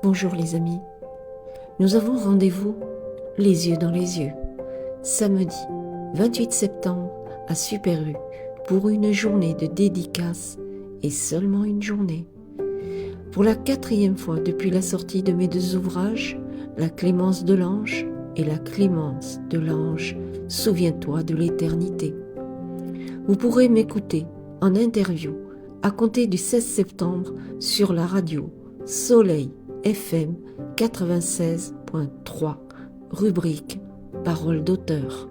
Bonjour les amis, nous avons rendez-vous les yeux dans les yeux, samedi 28 septembre à Super U pour une journée de dédicace et seulement une journée. Pour la 4e fois depuis la sortie de mes 2 ouvrages, La Clémence de l'Ange et La Clémence de l'Ange, Souviens-toi de l'éternité. Vous pourrez m'écouter en interview à compter du 16 septembre sur la radio Soleil FM 96.3, rubrique Paroles d'auteur,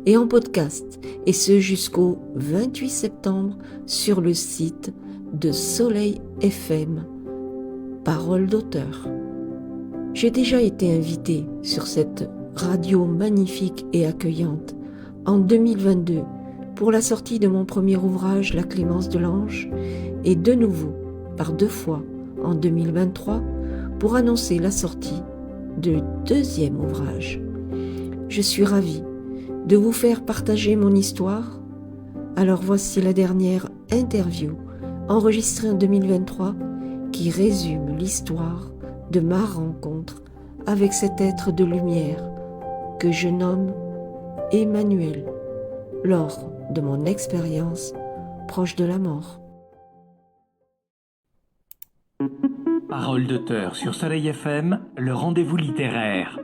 et en podcast, et ce jusqu'au 28 septembre sur le site de Soleil FM, Paroles d'auteur. J'ai déjà été invitée sur cette radio magnifique et accueillante en 2022 pour la sortie de mon premier ouvrage La Clémence de l'Ange et de nouveau par 2 fois en 2023 pour annoncer la sortie de 2e ouvrage. Je suis ravie de vous faire partager mon histoire. Alors voici la dernière interview enregistrée en 2023 qui résume l'histoire de ma rencontre avec cet être de lumière que je nomme Emmanuel lors de mon expérience proche de la mort. Paroles d'auteur sur Soleil FM, le rendez-vous littéraire.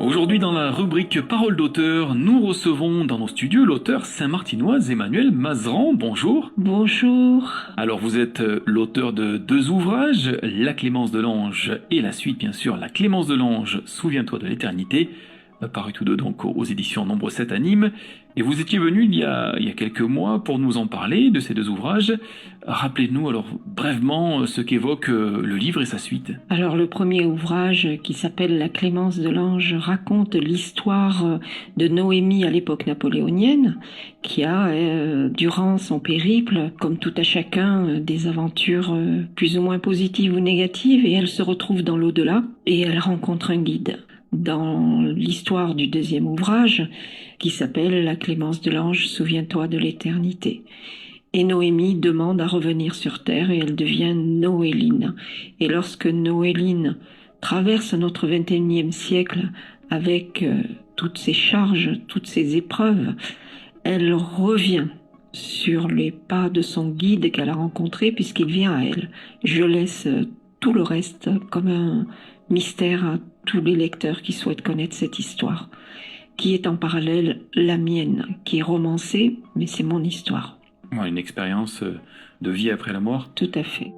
Aujourd'hui, dans la rubrique Paroles d'auteur, nous recevons dans nos studios l'auteur saint-martinoise Emmanuelle Mazeran. Bonjour. Bonjour. Alors, vous êtes l'auteur de 2 ouvrages, La Clémence de l'Ange et la suite, bien sûr, La Clémence de l'Ange, Souviens-toi de l'éternité, paru tous deux donc aux éditions Nombre 7 à Nîmes. Et vous étiez venu il y a quelques mois pour nous en parler de ces 2 ouvrages. Rappelez-nous alors brièvement ce qu'évoque le livre et sa suite. Alors le premier ouvrage qui s'appelle La Clémence de l'Ange raconte l'histoire de Noémie à l'époque napoléonienne qui a, durant son périple, comme tout à chacun, des aventures plus ou moins positives ou négatives, et elle se retrouve dans l'au-delà et elle rencontre un guide. Dans l'histoire du 2e ouvrage, qui s'appelle La Clémence de l'Ange, Souviens-toi de l'éternité. Et Noémie demande à revenir sur terre et elle devient Noéline. Et lorsque Noéline traverse notre 21e siècle avec toutes ses charges, toutes ses épreuves, elle revient sur les pas de son guide qu'elle a rencontré puisqu'il vient à elle. Je laisse tout le reste comme un mystère à tous les lecteurs qui souhaitent connaître cette histoire, qui est en parallèle la mienne, qui est romancée, mais c'est mon histoire. Ouais, une expérience de vie après la mort. Tout à fait.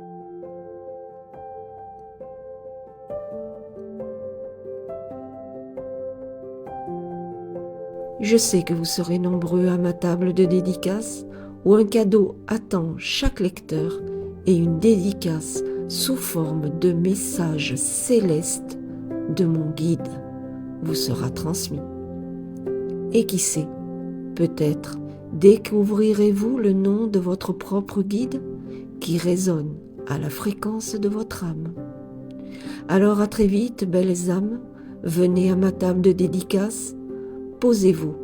Je sais que vous serez nombreux à ma table de dédicaces où un cadeau attend chaque lecteur et une dédicace sous forme de message céleste de mon guide vous sera transmis. Et qui sait, peut-être découvrirez-vous le nom de votre propre guide qui résonne à la fréquence de votre âme. Alors à très vite, belles âmes, venez à ma table de dédicace, posez-vous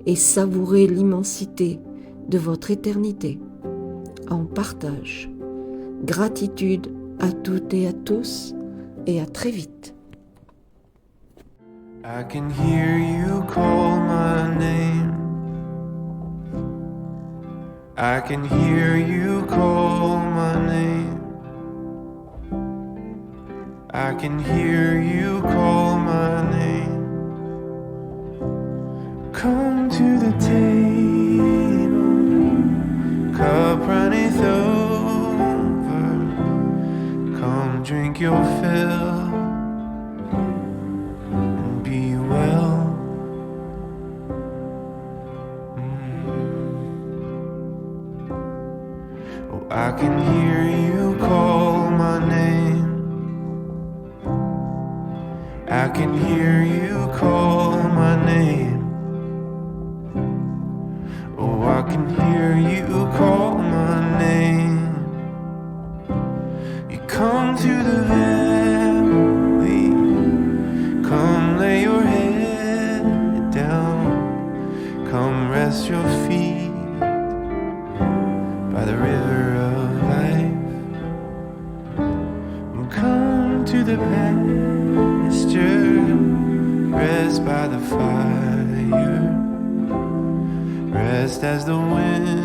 et savourez l'immensité de votre éternité en partage. Gratitude à toutes et à tous et à très vite. I can hear you call my name. I can hear you call my name. I can hear you call my name. Come to the table, cup runneth over. Come drink your fill. I can hear you call my name. I can hear you call my name. Oh, I can hear you call my name. You come to the valley, come lay your head down, come rest your feet by the river of life. to pasture, rest by the fire, rest as the wind